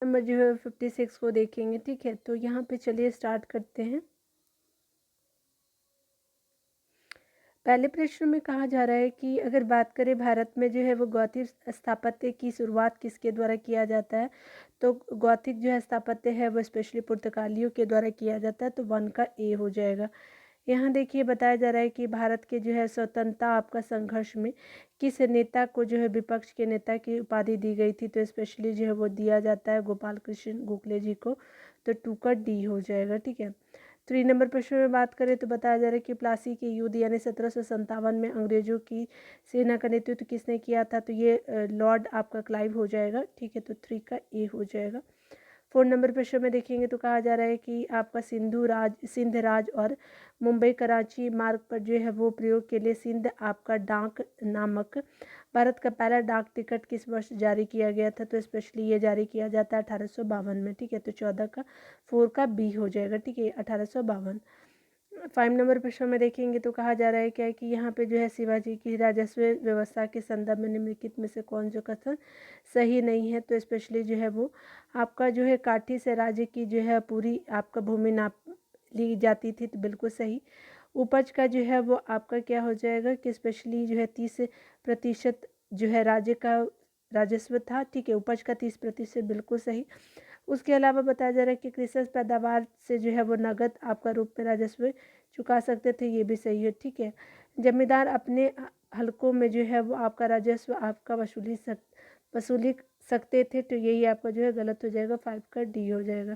Number जो है 56 को देखेंगे। ठीक है, तो यहाँ पे चलिए स्टार्ट करते हैं। पहले प्रश्न में कहा जा रहा है कि अगर बात करें भारत में जो है वो गौथिक स्थापत्य की शुरुआत किसके द्वारा किया जाता है, तो गौथिक जो है स्थापत्य है वो स्पेशली पुर्तगालियों के द्वारा किया जाता है, तो 1 का ए हो जाएगा। यहाँ देखिए बताया जा रहा है कि भारत के जो है स्वतंत्रता आपका संघर्ष में किस नेता को जो है विपक्ष के नेता की उपाधि दी गई थी, तो स्पेशली जो है वो दिया जाता है गोपाल कृष्ण गोखले जी को, तो 2 का डी हो जाएगा। ठीक है, 3 नंबर प्रश्न में बात करें तो बताया जा रहा है कि प्लासी के युद्ध यानी 1757 में अंग्रेजों की सेना का नेतृत्व किसने किया था, तो ये लॉर्ड आपका क्लाइव हो जाएगा। ठीक है, तो 3 का ए हो जाएगा। 4 नंबर प्रश्न में देखेंगे तो कहा जा रहा है कि आपका सिंध राज और मुंबई कराची मार्ग पर जो है वो प्रयोग के लिए सिंध आपका डाक नामक भारत का पहला डाक टिकट किस वर्ष जारी किया गया था, तो स्पेशली ये जारी किया जाता है 1852 में। ठीक है, तो 14 का 4 का बी हो जाएगा। ठीक है, 1852। 5 नंबर प्रश्न में देखेंगे तो कहा जा रहा है क्या है कि यहाँ पे जो है शिवाजी की राजस्व व्यवस्था के संदर्भ में निम्नलिखित में से कौन जो कथन सही नहीं है, तो स्पेशली जो है वो आपका जो है काठी से राज्य की जो है पूरी आपका भूमि नाप ली जाती थी, तो बिल्कुल सही। उपज का जो है वो आपका क्या हो जाएगा कि स्पेशली जो है 30% जो है राज्य का राजस्व था। ठीक है, उपज का 30% बिल्कुल सही। उसके अलावा बताया जा रहा है कि कृषि पैदावार से जो है वो नगद आपका रूप में राजस्व चुका सकते थे, ये भी सही है। ठीक है, जमींदार अपने हलकों में जो है वो आपका राजस्व आपका वसूली सकते थे, तो यही आपका जो है गलत हो जाएगा। 5 का डी हो जाएगा।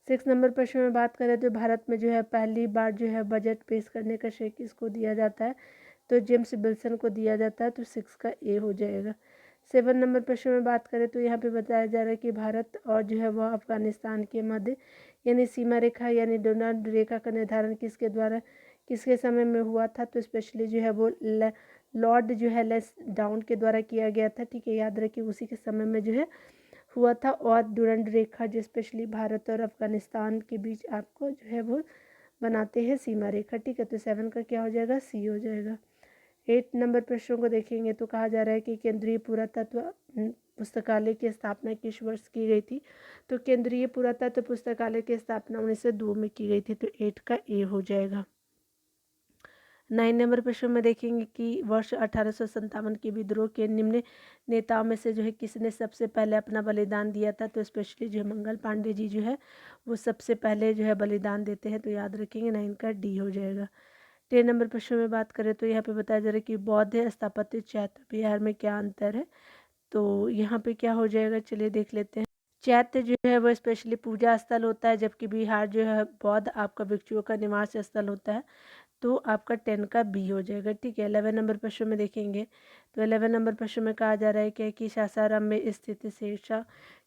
6 नंबर प्रश्न में बात करें तो भारत में जो है पहली बार जो है बजट पेश करने का श्रेय किसको दिया जाता है, तो जेम्स विल्सन को दिया जाता है, तो 6 का ए हो जाएगा। 7 नंबर प्रश्न में बात करें तो यहाँ पे बताया जा रहा है कि भारत और जो है वह अफगानिस्तान के मध्य यानी सीमा रेखा यानी डोनाल्ड रेखा का निर्धारण किसके द्वारा किसके समय में हुआ था, तो स्पेशली जो है वो लॉर्ड जो है लेस डाउन के द्वारा किया गया था। ठीक है, याद रखिए उसी के समय में जो है हुआ था। और डोनाल्ड रेखा जो स्पेशली भारत और अफगानिस्तान के बीच आपको जो है वो बनाते हैं सीमा रेखा। ठीक है, तो 7 का क्या हो जाएगा, सी हो जाएगा। 8 नंबर प्रश्नों को देखेंगे तो कहा जा रहा है कि केंद्रीय पुरातत्व पुस्तकालय की स्थापना किस वर्ष की गई थी, तो केंद्रीय पुरातत्व पुस्तकालय की स्थापना 1902 में की गई थी, तो 8 का ए हो जाएगा। 9 नंबर प्रश्न में देखेंगे कि वर्ष 1857 के विद्रोह के निम्न नेताओं में से जो है किसने सबसे पहले अपना बलिदान दिया था, तो स्पेशली जो है मंगल पांडे जी जो है वो सबसे पहले जो है बलिदान देते हैं, तो याद रखेंगे 9 का डी हो जाएगा। 10 नंबर प्रश्न में बात करें तो यहाँ पे बताया जा रहा है कि बौद्ध स्थापत्य चैत्य विहार में क्या अंतर है, तो यहाँ पे क्या हो जाएगा, चलिए देख लेते हैं। चैत्य जो है वो स्पेशली पूजा स्थल होता है, जबकि विहार जो है बौद्ध आपका भिक्षुओं का निवास स्थल होता है, तो आपका 10 का बी हो जाएगा। ठीक है, 11 नंबर प्रश्न में देखेंगे तो 11 नंबर प्रश्न में कहा जा रहा है क्या कि सासाराम में स्थित शेरशाह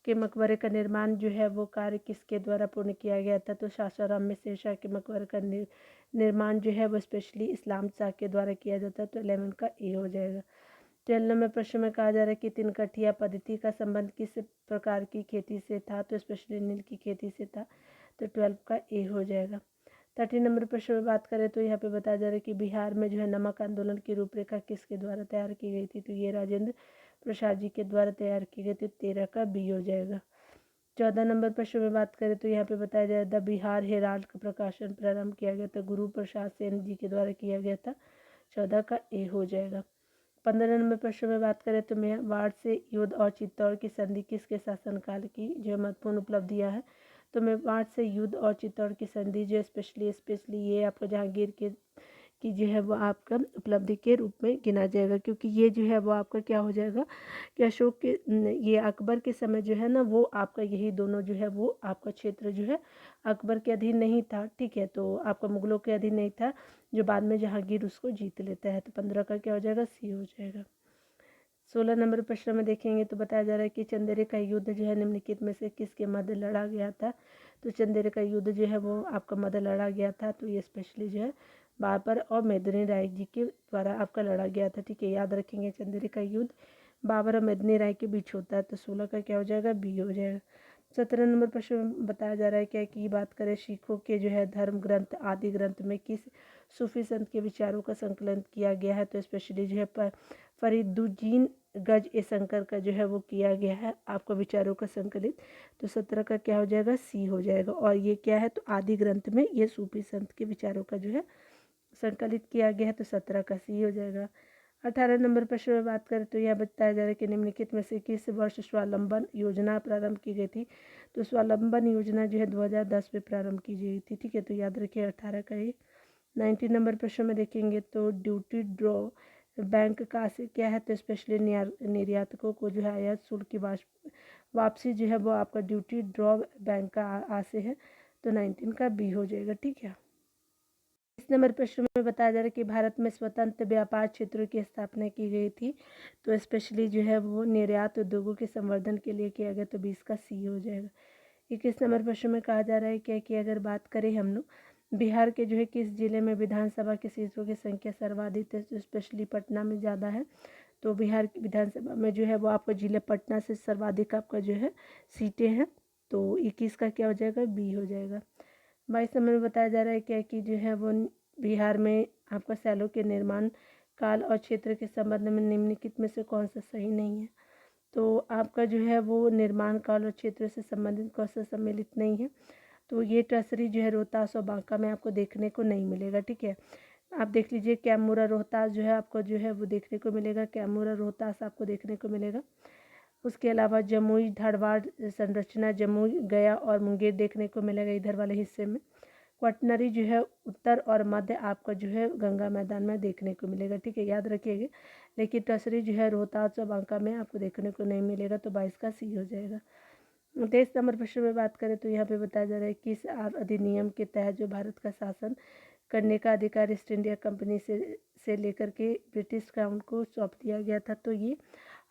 के मकबरे का निर्माण जो है वो कार्य किसके द्वारा पूर्ण किया गया था, तो सासाराम में शेरशाह के मकबरे का निर्माण जो है वो स्पेशली इस्लाम शाह के द्वारा किया जाता है, तो 11 का ए हो जाएगा। 12 नंबर प्रश्न में कहा जा रहा है कि तिनकठिया पद्धति का संबंध किस प्रकार की खेती से था, तो स्पेशली नील की खेती से था, तो 12 का ए हो जाएगा। 13 नंबर प्रश्न में बात करें तो यहाँ पे बताया जा रहा है कि बिहार में जो है नमक आंदोलन की रूपरेखा किसके द्वारा तैयार की गई थी, तो ये राजेंद्र प्रसाद जी के द्वारा तैयार की गई थी, 13 का बी हो जाएगा। 14 नंबर प्रश्न में बात करें तो यहाँ पे बताया जाए द बिहार हेराल्ड का प्रकाशन प्रारंभ किया गया था, गुरु प्रसाद सेन जी के द्वारा किया गया था, 14 का ए हो जाएगा। 15 नंबर प्रश्न में बात करें तो मेवाड़ से युद्ध और चित्तौड़ की संधि किसके शासनकाल की जो महत्वपूर्ण उपलब्धियां है, तो मेवाड़ से युद्ध और चित्तौड़ की संधि जो स्पेशली ये आपका जहांगीर के की जो है वो आपका उपलब्धि के रूप में गिना जाएगा, क्योंकि ये जो है वो आपका क्या हो जाएगा कि अशोक के ये अकबर के समय जो है ना वो आपका यही दोनों जो है वो आपका क्षेत्र जो है अकबर के अधीन नहीं था। ठीक है, तो आपका मुगलों के अधीन नहीं था, जो बाद में जहांगीर उसको जीत लेता है, तो 15 का क्या हो जाएगा, सी हो जाएगा। 16 नंबर प्रश्न में देखेंगे तो बताया जा रहा है कि चंदेरी का युद्ध जो है निम्नलिखित में से किसके मध्य लड़ा गया था, तो चंदेरी का युद्ध जो है वो आपका मध्य लड़ा गया था, तो ये स्पेशली जो है बाबर और मेदिनी राय जी के द्वारा आपका लड़ा गया था। ठीक है, याद रखेंगे चंदेरी का युद्ध बाबर और मेदिनी राय के बीच होता है, तो 16 का क्या हो जाएगा, बी हो जाएगा। 17 नंबर प्रश्न में बताया जा रहा है क्या कि बात करें सिखों के जो है धर्म ग्रंथ आदि ग्रंथ में किस सूफी संत के विचारों का संकलन किया गया है। तो स्पेशली जो है फरीदुद्दीन गज ए शंकर का जो है वो किया गया है आपका विचारों का संकलित। तो 17 का क्या हो जाएगा, सी हो जाएगा। और ये क्या है, तो आदि ग्रंथ में ये सूफी संत के विचारों का जो है संकलित किया गया है। तो 17 का सी हो जाएगा। 18 नंबर प्रश्न में बात करें तो यह बताया जा रहा है कि निम्नलिखित में से किस वर्ष स्वावलंबन योजना प्रारंभ की गई थी। तो स्वावलंबन योजना जो है 2010 में प्रारंभ की गई थी। ठीक है, तो याद रखिए 18 का ही। 19 नंबर प्रश्न में देखेंगे तो ड्यूटी ड्रॉ बैंक का से क्या है। तो स्पेशली निर्यातकों को जो है आयात शुल्क की वापसी जो है वो आपका ड्यूटी ड्रॉ बैंक का आशय है। तो 19 का बी हो जाएगा। ठीक है, इस नंबर प्रश्न में बताया जा रहा है कि भारत में स्वतंत्र व्यापार क्षेत्रों की स्थापना की गई थी। तो स्पेशली जो है वो निर्यात उद्योगों के संवर्धन के लिए किया गया। तो 20 का सी हो जाएगा। 21 नंबर प्रश्न में कहा जा रहा है क्या कि अगर बात करें हम लोग बिहार के जो है किस जिले में विधानसभा की सीटों की संख्या सर्वाधिक है। तो स्पेशली पटना में ज़्यादा है। तो बिहार की विधानसभा में जो है वो आपका जिले पटना से सर्वाधिक आपका जो है सीटें हैं। तो 21 का क्या हो जाएगा, बी हो जाएगा। 22 नंबर में बताया जा रहा है क्या कि जो है वो बिहार में आपका सैलों के निर्माण काल और क्षेत्र के संबंध में निम्नलिखित में से कौन सा सही नहीं है। तो आपका जो है वो निर्माण काल और क्षेत्र से संबंधित कौन सा सम्मिलित नहीं है। तो ये टर्सरी जो है रोहतास और बांका में आपको देखने को नहीं मिलेगा। ठीक है, आप देख लीजिए कैमूरा रोहतास जो है आपको जो है वो देखने को मिलेगा। कैमूरा रोहतास आपको देखने को मिलेगा। उसके अलावा जमुई धारवाड़ संरचना जमुई गया और मुंगेर देखने को मिलेगा इधर वाले हिस्से में। क्वाटनरी जो है उत्तर और मध्य आपका जो है गंगा मैदान में देखने को मिलेगा। ठीक है, याद रखिएगा। लेकिन टर्सरी जो है रोहतास और बांका में आपको देखने को नहीं मिलेगा। तो 22 का सी हो जाएगा। 23 नंबर प्रश्न में बात करें तो यहाँ पे बताया जा रहा है कि इस अधिनियम के तहत जो भारत का शासन करने का अधिकार ईस्ट इंडिया कंपनी से लेकर के ब्रिटिश क्राउन को सौंप दिया गया था। तो ये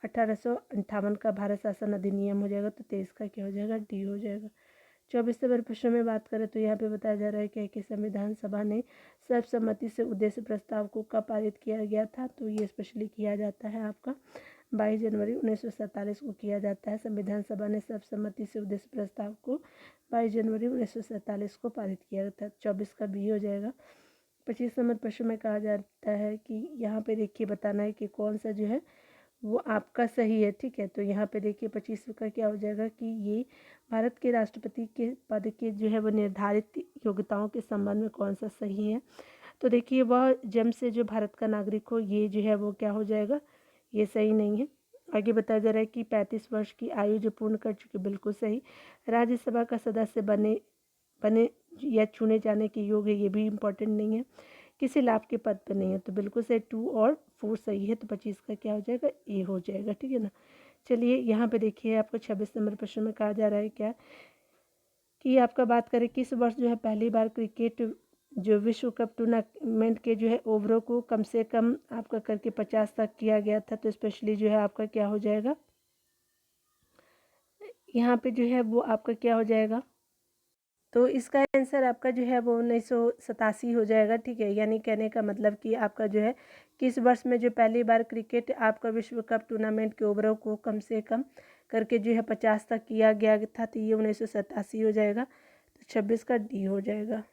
1858 का भारत शासन अधिनियम हो जाएगा। तो 23 का क्या हो जाएगा, डी हो जाएगा। 24 नंबर प्रश्न में बात करें तो यहाँ पे बताया जा रहा है कि संविधान सभा ने सर्वसम्मति से उद्देश्य प्रस्ताव को कब पारित किया गया था। तो ये स्पेशली किया जाता है आपका 22 जनवरी 1947 को किया जाता है। संविधान सभा ने सर्वसम्मति से उद्देश्य प्रस्ताव को 22 जनवरी 1947 को पारित किया था। 24 का बी हो जाएगा। 25 नंबर प्रश्न में कहा जाता है कि यहाँ पे देखिए बताना है कि कौन सा जो है वो आपका सही है। ठीक है, तो यहाँ पे देखिए 25 का क्या हो जाएगा कि ये भारत के राष्ट्रपति के पद के जो है वो निर्धारित योग्यताओं के संबंध में कौन सा सही है। तो देखिए वह जन्म से जो भारत का नागरिक हो, ये जो है वो क्या हो जाएगा, ये सही नहीं है। आगे बताया जा रहा है कि 35 वर्ष की आयु जो पूर्ण कर चुके, बिल्कुल सही। राज्यसभा का सदस्य बने बने या चुने जाने के योग्य, ये भी इम्पोर्टेंट नहीं है। किसी लाभ के पद पर नहीं है। तो बिल्कुल सही 2 और 4 सही है। तो 25 का क्या हो जाएगा, ए हो जाएगा। ठीक है ना। चलिए यहाँ पे देखिए आपको 26 नंबर प्रश्न में कहा जा रहा है क्या कि आपका बात करें किस वर्ष जो है पहली बार क्रिकेट जो विश्व कप टूर्नामेंट के जो है ओवरों को कम से कम आपका करके 50 तक किया गया था। तो स्पेशली जो है आपका क्या हो जाएगा, यहाँ पे जो है वो आपका क्या हो जाएगा, तो इसका आंसर आपका जो है वो 1987 हो जाएगा। ठीक है, यानी कहने का मतलब कि आपका जो है किस वर्ष में जो पहली बार क्रिकेट आपका विश्व कप टूर्नामेंट के ओवरों को कम से कम करके जो है 50 तक किया गया था। तो ये 1987 हो जाएगा। तो 26 का डी हो जाएगा।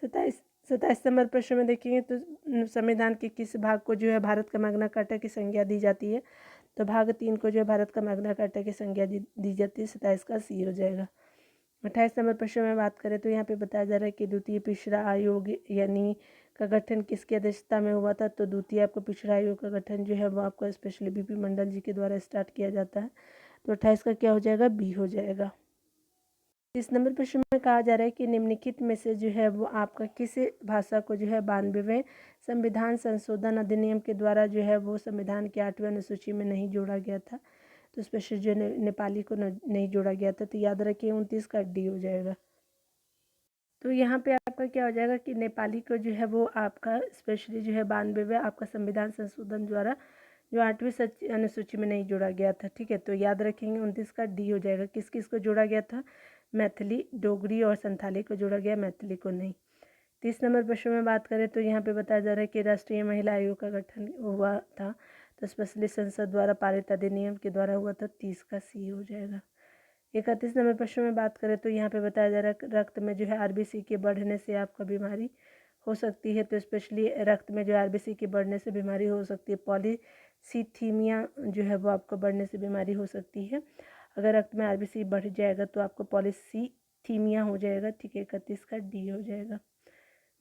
27 नंबर प्रश्न में देखेंगे तो संविधान के किस भाग को जो है भारत का मैग्ना कार्टा की संज्ञा दी जाती है। तो भाग 3 को जो है भारत का मैग्ना कार्टा की संज्ञा दी जाती है। 27 का सी हो जाएगा। 28 नंबर प्रश्न में बात करें तो यहाँ पे बताया जा रहा है कि द्वितीय पिछड़ा आयोग यानी का गठन किसकी अध्यक्षता में हुआ था। तो द्वितीय आपको पिछड़ा आयोग का गठन जो है वो आपको स्पेशली बीपी मंडल जी के द्वारा स्टार्ट किया जाता है। तो 28 का क्या हो जाएगा, बी हो जाएगा। इस नंबर प्रश्न में कहा जा रहा है कि निम्नलिखित में से जो है वो आपका किस भाषा को जो है 92वें संविधान संशोधन अधिनियम के द्वारा जो है वो संविधान की 8वीं अनुसूची में नहीं जोड़ा गया था। तो स्पेशली जो नेपाली को नहीं जोड़ा गया था। तो याद रखिए 29 का डी हो जाएगा। तो यहाँ पे आपका क्या हो जाएगा कि नेपाली को जो है वो आपका स्पेशली जो है 92वें आपका संविधान संशोधन द्वारा जो 8वीं अनुसूची में नहीं जोड़ा गया था। ठीक है, तो याद रखेंगे 29 का डी हो जाएगा। किस किस को जोड़ा गया था, मैथिली, डोगरी और संथाली को जोड़ा गया, मैथिली को नहीं। 30 नंबर प्रश्न में बात करें तो यहाँ पे बताया जा रहा है कि राष्ट्रीय महिला आयोग का गठन हुआ था। तो स्पेशली संसद द्वारा पारित अधिनियम के द्वारा हुआ था। 30 का सी हो जाएगा। 31 नंबर प्रश्न में बात करें तो यहाँ पे बताया जा रहा है रक्त में जो है आरबीसी के बढ़ने से आपका बीमारी हो सकती है। तो स्पेशली रक्त में जो आरबीसी के बढ़ने से बीमारी हो सकती है, पॉलीसीथीमिया जो है वो आपको बढ़ने से बीमारी हो सकती है। अगर रक्त में आरबीसी बढ़ जाएगा तो आपको पॉलीसीथीमिया हो जाएगा, ठीक है। 31 का डी हो जाएगा।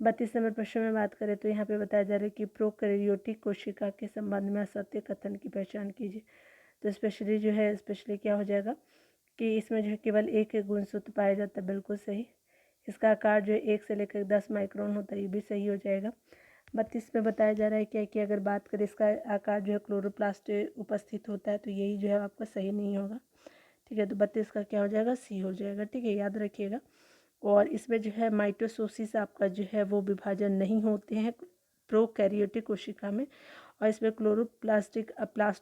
32 नंबर प्रश्न में बात करें तो यहाँ पे बताया जा रहा है कि प्रोकैरियोटिक कोशिका के संबंध में असत्य कथन की पहचान कीजिए। तो स्पेशली क्या हो जाएगा कि इसमें जो है केवल एक गुणसूत्र पाया जाता है, बिल्कुल सही। इसका आकार जो है 1 से लेकर 10 माइक्रोन होता है, ये भी सही हो जाएगा। 32 में बताया जा रहा है क्या कि अगर बात करें इसका आकार जो है क्लोरोप्लास्ट उपस्थित होता है, तो यही जो है आपका सही नहीं होगा, ठीक है। तो 32 का क्या हो जाएगा, सी हो जाएगा, ठीक है, याद रखिएगा। और इसमें जो है माइटोसोसिस आपका जो है वो विभाजन नहीं होते हैं प्रोकैरियोटिक कोशिका में, और इसमें प्लास्ट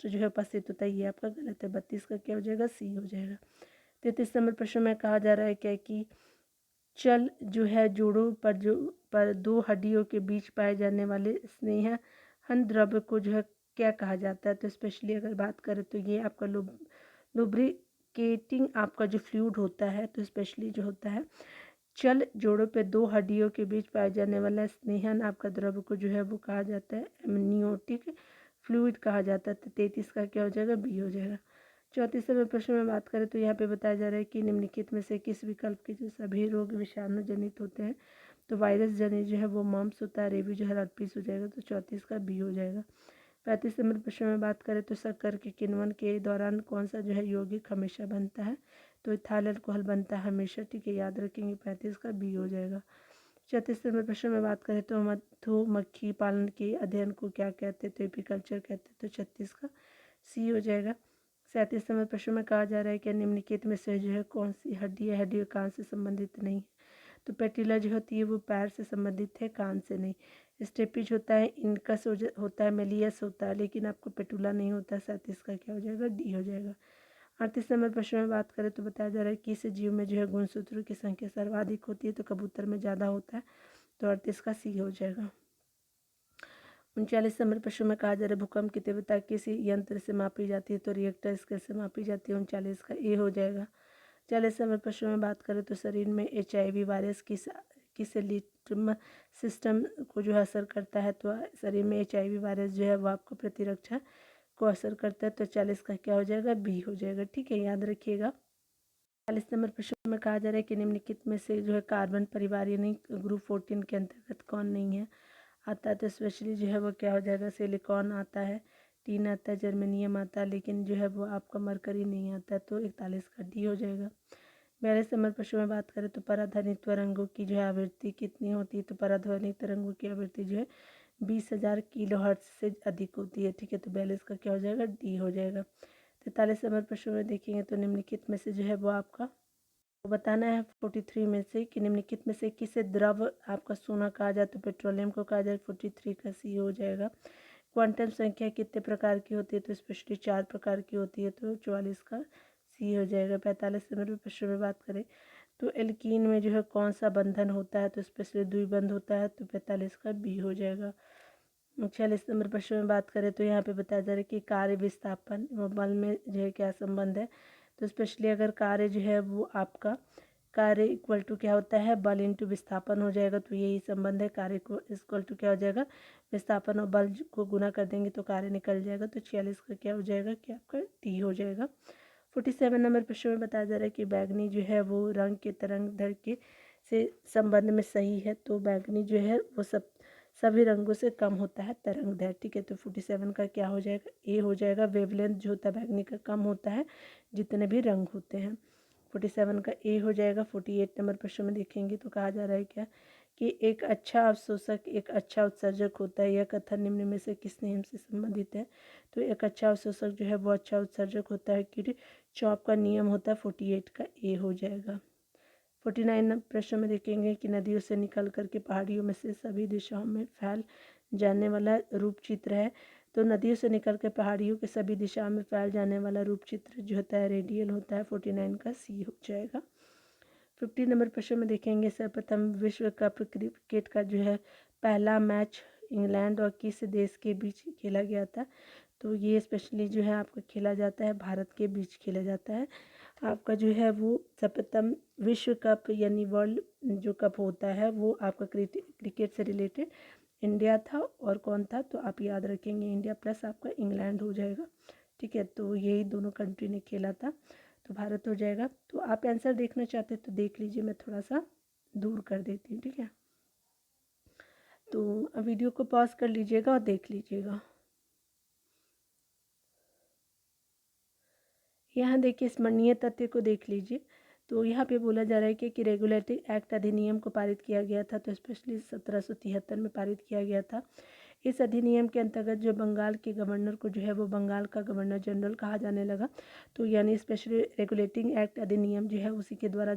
जो है उपस्थित होता है, ये आपका गलत है। 32 का क्या हो जाएगा, सी हो जाएगा। 33 नंबर प्रश्न में कहा जा रहा है क्या कि चल जो है जोड़ों पर दो हड्डियों के बीच पाए जाने वाले स्नेहन द्रव्य को जो है क्या कहा जाता है। तो स्पेशली अगर बात करें तो ये आपका लुब्रिकेटिंग आपका जो फ्लूइड होता है, तो स्पेशली जो होता है चल जोड़ों पे दो हड्डियों के बीच पाए जाने वाला स्नेहन आपका द्रव्य को जो है वो कहा जाता है एमनियोटिक फ्लूइड कहा जाता है। तो 33 का क्या हो जाएगा, बी हो जाएगा। 34वें प्रश्न में बात करें तो यहाँ पे बताया जा रहा है कि निम्नलिखित में से किस विकल्प के जो सभी रोग विषाणु जनित होते हैं। तो वायरस जनित जो है वो मम्स होता है, रेबी जो है रटपीस हो जाएगा। तो 34 का बी हो जाएगा। 35 नंबर प्रश्न में बात करें तो शक्कर के किण्वन के दौरान कौन सा जो है यौगिक हमेशा बनता है। तो इथाइल अल्कोहल बनता है हमेशा, ठीक है, याद रखेंगे। 35 का बी हो जाएगा। 34 नंबर प्रश्न में बात करें तो मधुमक्खी पालन के अध्ययन को क्या कहते हैं। तो एपीकल्चर कहते हैं। तो 36 का सी हो जाएगा। 37 नंबर प्रश्न में कहा जा रहा है कि निम्नलिखित में से जो है कौन सी हड्डी है हड्डी कान से संबंधित नहीं है। तो पेटिला जो होती है वो पैर से संबंधित है, कान से नहीं। स्टेपिज होता है, इनकस होता है, मेलियस होता है, लेकिन आपको पेटुला नहीं होता है। 37 का क्या हो जाएगा, डी हो जाएगा। 38 नंबर प्रश्न में बात करें तो बताया जा रहा है कि इस जीव में जो है गुणसूत्रों की संख्या सर्वाधिक होती है। तो कबूतर में ज़्यादा होता है। तो 38 का सी हो जाएगा। 39 नंबर प्रश्न में कहा जा रहा है भूकंप की तीव्रता किसी यंत्र से मापी जाती है। तो रिएक्टर स्केल से मापी जाती है। 39 का ए हो जाएगा। 40 नंबर प्रश्न में बात करें तो शरीर में HIV वायरस किस लिम्फ सिस्टम को जो है असर करता है। तो शरीर में HIV वायरस जो है वो आपको प्रतिरक्षा को असर करता है। तो 40 का क्या हो जाएगा, बी हो जाएगा, ठीक है, याद रखिएगा। 40 नंबर प्रश्न में कहा जा रहा है कि निम्नलिखित में से जो है कार्बन परिवार यानी ग्रुप 14 के अंतर्गत कौन नहीं है आता है। तो स्पेशली जो है वो क्या हो जाएगा, सिलिकॉन आता है, टीन आता है, जर्मेनियम आता है, लेकिन जो है वो आपका मरकरी नहीं आता है। तो 41 का डी हो जाएगा। 42 नंबर प्रश्न में बात करें तो पराध्वनिक तरंगों की जो है आवृत्ति कितनी होती है। तो पराध्वनिक तरंगों की आवृत्ति जो है 20,000 किलोहर्ट्ज से अधिक होती है, ठीक है। तो 42 का क्या हो जाएगा, डी हो जाएगा। 43 नंबर प्रश्न में देखेंगे तो निम्नलिखित में से जो है वो आपका बताना है 43 में से कि निम्नलिखित में से किसे द्रव आपका सोना कहा जाए। तो पेट्रोलियम को कहा जाए। 43 का सी हो जाएगा। क्वांटम संख्या कितने प्रकार की होती है। तो स्पेशली 4 प्रकार की होती है। तो 44 का सी हो जाएगा। 45 नंबर प्रश्न में बात करें तो एल्कीन में जो है कौन सा बंधन होता है। तो स्पेशली द्विबंध होता है। तो 45 का बी हो जाएगा। 46 नंबर प्रश्न में बात करें तो यहाँ पे बताया जा रहा है कि कार्य विस्थापन व बल में जो है क्या संबंध है। तो स्पेशली अगर कार्य जो है वो आपका कार्य इक्वल टू क्या होता है, बल इंटू विस्थापन हो जाएगा। तो यही संबंध है, कार्य को इक्वल टू क्या हो जाएगा, विस्थापन और बल को गुना कर देंगे तो कार्य निकल जाएगा। तो 46 का क्या हो जाएगा, क्या आपका टी हो जाएगा। 47 नंबर प्रश्न में बताया जा रहा है कि बैगनी जो है वो रंग के तरंग दैर्घ्य के से संबंध में सही है। तो बैगनी जो है वो सभी रंगों से कम होता है तरंग दैर्घ्य, ठीक है। तो 47 का क्या हो जाएगा, ए हो जाएगा। वेवलेंथ जो होता है बैगनी का कम होता है जितने भी रंग होते हैं। 47 का ए हो जाएगा। 48 नंबर प्रश्न में देखेंगे तो कहा जा रहा है क्या कि एक अच्छा अवशोषक एक अच्छा उत्सर्जक होता है। यह कथन निम्न में से किस नियम से संबंधित है। तो एक अच्छा अवशोषक जो है वो अच्छा उत्सर्जक होता है कि चॉप का नियम होता है। 48 का ए हो जाएगा। 49 प्रश्न में देखेंगे कि नदियों से निकल करके पहाड़ियों में से सभी दिशाओं में फैल जाने वाला रूप चित्र है। तो नदियों से निकल कर पहाड़ियों के सभी दिशाओं में फैल जाने वाला रूप चित्र जो होता है रेडियल होता है। 49 का सी हो जाएगा। 50 नंबर प्रश्न में देखेंगे सर्वप्रथम विश्व कप क्रिकेट का जो है पहला मैच इंग्लैंड और किस देश के बीच खेला गया था। तो ये स्पेशली जो है आपको खेला जाता है भारत के बीच खेला जाता है। आपका जो है वो 7वां विश्व कप यानी वर्ल्ड जो कप होता है वो आपका क्रिकेट से रिलेटेड इंडिया था। और कौन था, तो आप याद रखेंगे इंडिया प्लस आपका इंग्लैंड हो जाएगा। ठीक है, तो यही दोनों कंट्री ने खेला था, तो भारत हो जाएगा। तो आप आंसर देखना चाहते हैं तो देख लीजिए, मैं थोड़ा सा दूर कर देती हूँ। ठीक है, तो वीडियो को पॉज कर लीजिएगा और देख लीजिएगा। यहाँ देखिए स्मरणीय तथ्य को देख लीजिए। तो यहाँ पे बोला जा रहा है कि रेगुलेटरी एक्ट अधिनियम को पारित किया गया था, तो स्पेशली 1773 में पारित किया गया था। इस अधिनियम के अंतर्गत जो बंगाल के गवर्नर को जो है वो बंगाल का गवर्नर जनरल कहा जाने लगा। तो यानी स्पेशली रेगुलेटिंग एक्ट अधिनियम जो है उसी के द्वारा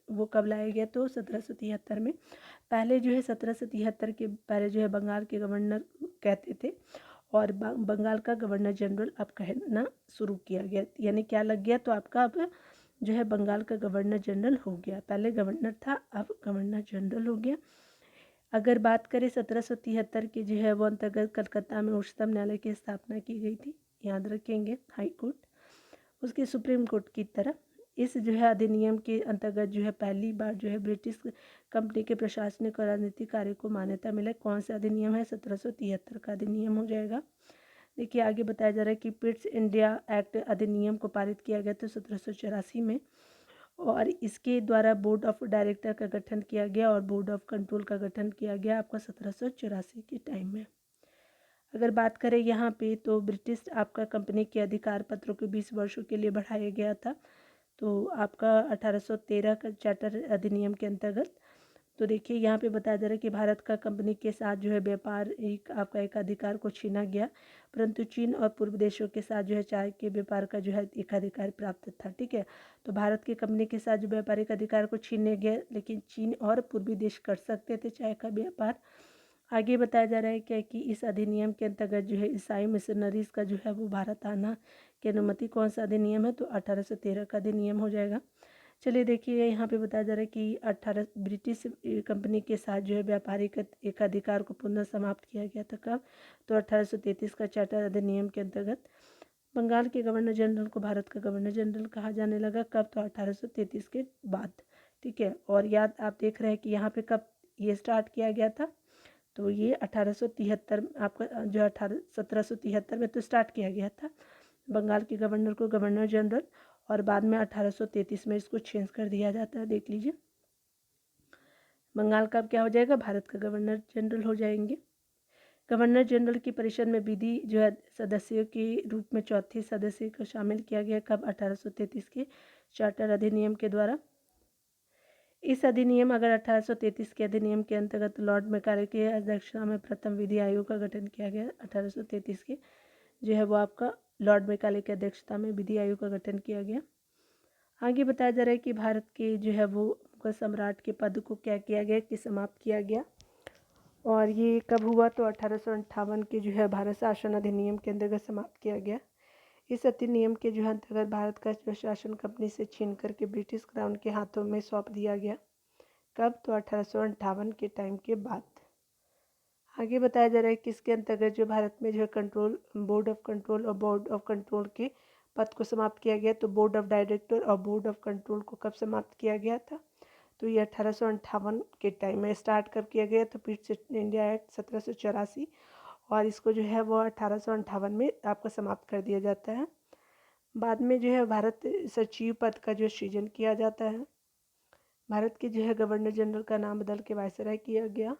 वो कब लाया गया, तो 1773 में। पहले जो है 1773 के पहले जो है बंगाल के गवर्नर कहते थे, और बंगाल का गवर्नर जनरल अब कहना शुरू किया गया, यानी क्या लग गया, तो आपका अब जो है बंगाल का गवर्नर जनरल हो गया। पहले गवर्नर था, अब गवर्नर जनरल हो गया। अगर बात करें 1773 के जो है वो अंतर्गत कलकत्ता में उच्चतम न्यायालय की स्थापना की गई थी, याद रखेंगे, हाई कोर्ट, उसके सुप्रीम कोर्ट की तरह। इस जो है अधिनियम के अंतर्गत जो है पहली बार जो है ब्रिटिश कंपनी के प्रशासनिक और राजनीतिक कार्य को मान्यता मिला। कौन सा अधिनियम है, 1773 का अधिनियम हो जाएगा। देखिए आगे बताया जा रहा है कि पिट्स इंडिया एक्ट अधिनियम को पारित किया गया था 1784 में, और इसके द्वारा बोर्ड ऑफ डायरेक्टर का गठन किया गया और बोर्ड ऑफ कंट्रोल का गठन किया गया आपका 1784 के टाइम में। अगर बात करें यहाँ पे, तो ब्रिटिश आपका कंपनी के अधिकार पत्रों को 20 वर्षों के लिए बढ़ाया गया था। तो आपका 1813 का चार्टर अधिनियम के अंतर्गत, तो देखिए यहाँ पे बताया जा रहा है कि भारत का कंपनी के साथ जो है व्यापार एक अधिकार को छीना गया, परंतु चीन और पूर्व देशों के साथ जो है चाय के व्यापार का जो है एकाधिकार प्राप्त था। ठीक है, तो भारत की कंपनी के साथ जो व्यापारिक अधिकार को छीनने गया, लेकिन चीन और पूर्वी देश कर सकते थे चाय का व्यापार। आगे बताया जा रहा है क्या कि इस अधिनियम के अंतर्गत जो है ईसाई मिशनरीज का जो है वो भारत आना की अनुमति, कौन सा अधिनियम है, तो 1813 का अधिनियम हो जाएगा। चलिए देखिए यहाँ पे बताया जा रहा है कि 18 ब्रिटिश कंपनी के साथ जो है व्यापारिक एकाधिकार को पुनः समाप्त किया गया था कब, तो 1833 का चार्टर अधिनियम के अंतर्गत। बंगाल के गवर्नर जनरल को भारत का गवर्नर जनरल कहा जाने लगा कब, तो 1833 के बाद। ठीक है, और याद आप देख रहे हैं कि यहाँ पे कब ये स्टार्ट किया गया था, तो ये 1873 आपका जो 1773 में तो स्टार्ट किया गया था बंगाल के गवर्नर को गवर्नर जनरल, और बाद में 1833 में इसको चेंज कर दिया जाता है। देख लीजिए बंगाल का अब क्या हो जाएगा, भारत का गवर्नर जनरल हो जाएंगे। गवर्नर जनरल की परिषद में विधि जो है सदस्यों के रूप में चौथे सदस्य को शामिल किया गया कब, 1833 के चार्टर अधिनियम के द्वारा। इस अधिनियम अगर 1833 के अधिनियम के अंतर्गत लॉर्ड मैकाले की अध्यक्षता में प्रथम विधि आयोग का गठन किया गया। 1833 के जो है वो आपका लॉर्ड मैकाले की अध्यक्षता में विधि आयोग का गठन किया गया। आगे बताया जा रहा है कि भारत के जो है वो सम्राट के पद को क्या किया गया कि समाप्त किया गया, और ये कब हुआ, तो 1858 के जो है भारत शासन अधिनियम के अंतर्गत समाप्त किया गया। इस अधिनियम के जो अंतर्गत भारत का प्रशासन कंपनी से छीन करके ब्रिटिश क्राउन के हाथों में सौंप दिया गया कब, तो 1858 के टाइम के बाद। आगे बताया जा रहा है कि इसके अंतर्गत जो भारत में जो है कंट्रोल बोर्ड ऑफ कंट्रोल और बोर्ड ऑफ कंट्रोल के पद को समाप्त किया गया। तो बोर्ड ऑफ डायरेक्टर और बोर्ड ऑफ कंट्रोल को कब समाप्त किया गया था, तो ये 1858 के टाइम में स्टार्ट कब किया गया, तो पिट्स इंडिया एक्ट 1784, और इसको जो है वो 1858 में आपको समाप्त कर दिया जाता है। बाद में जो है भारत सचिव पद का जो सृजन किया जाता है। भारत के जो है गवर्नर जनरल का नाम बदल के वायसराय किया गया।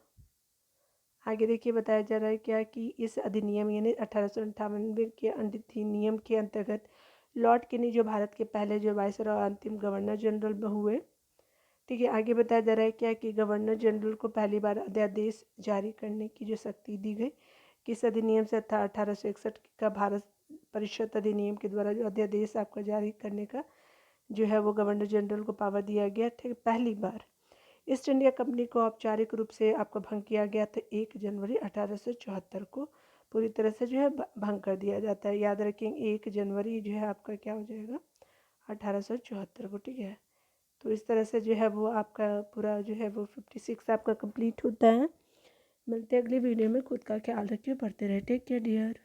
आगे देखिए बताया जा रहा है क्या कि इस अधिनियम यानी 1858 के अधिनियम के अंतर्गत लॉर्ड किनी जो भारत के पहले जो वायसराय और अंतिम गवर्नर जनरल हुए। ठीक है, आगे बताया जा रहा है क्या कि गवर्नर जनरल को पहली बार अध्यादेश जारी करने की जो शक्ति दी गई, किस अधिनियम से था, 1861 का भारत परिषद अधिनियम के द्वारा जो अध्यादेश आपका जारी करने का जो है वो गवर्नर जनरल को पावर दिया गया। ठीक, पहली बार ईस्ट इंडिया कंपनी को औपचारिक रूप से आपका भंग किया गया था 1 जनवरी 1874 को, पूरी तरह से जो है भंग कर दिया जाता है। याद रखेंगे 1 जनवरी जो है आपका क्या हो जाएगा, 1874 को। ठीक है, तो इस तरह से जो है वो आपका पूरा जो है वो 56 आपका कंप्लीट होता है। मिलते हैं अगली वीडियो में, खुद का ख्याल रखिए, पढ़ते रहे, टेक केयर डियर।